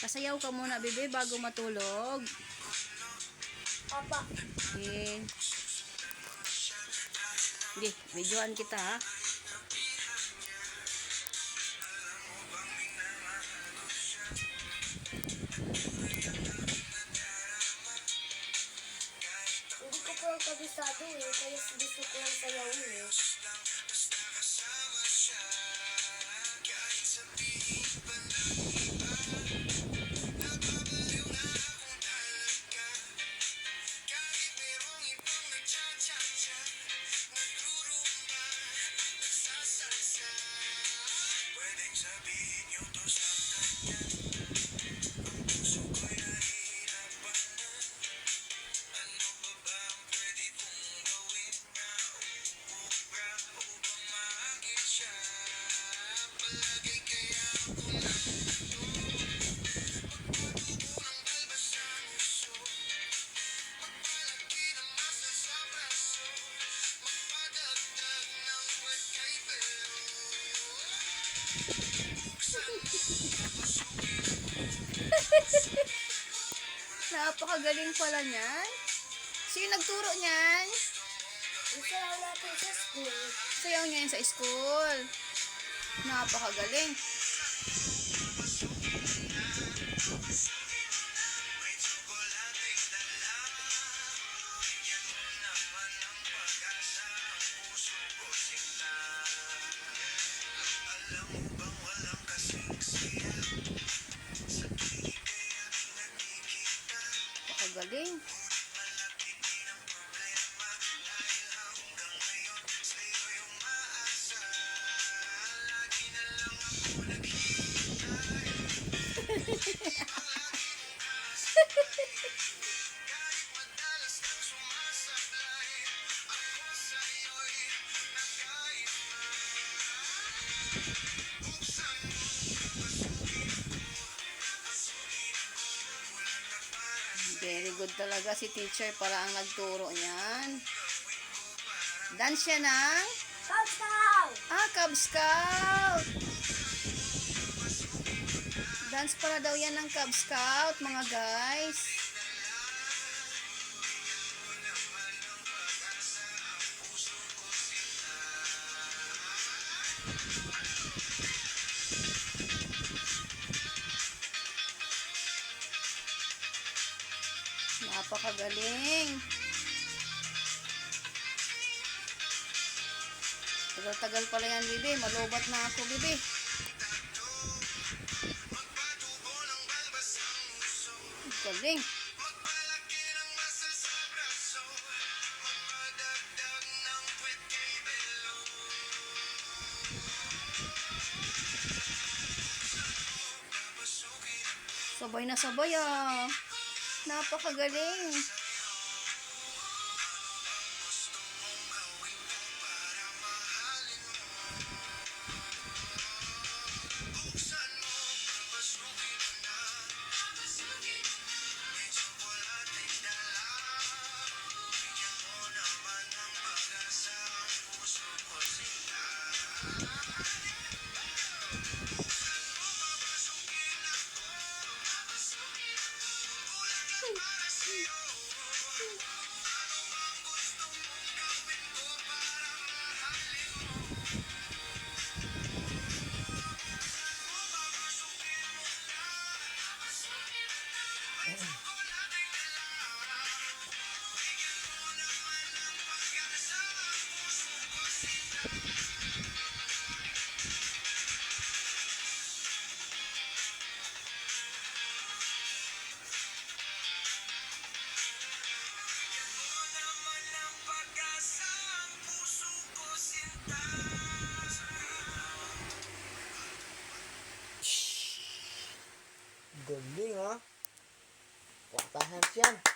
Sayaw ka muna, bebe, bago matulog. Papa. Okay. Sige, videoan kita, ha? Hindi ko po kabisado eh. Kaya gusto ko lang sayawin eh. Napakagaling pala niyan. Sino nagturo niyan? Isayaw natin sa school. Sayaw niya yan sa school. Napakagaling. Napakagaling. Very good talaga si teacher para ang nagturo niyan. Dance siya ng Cub-Scout! Cub Scout. Dance para daw yan ng Cub Scout, mga guys. Napakagaling. Tagal-tagal pala yan, bibi. Malubat na ako, bibi. Galing. Sabay na sabay, ah. Napakagaling. Galing ha. What the heck yan?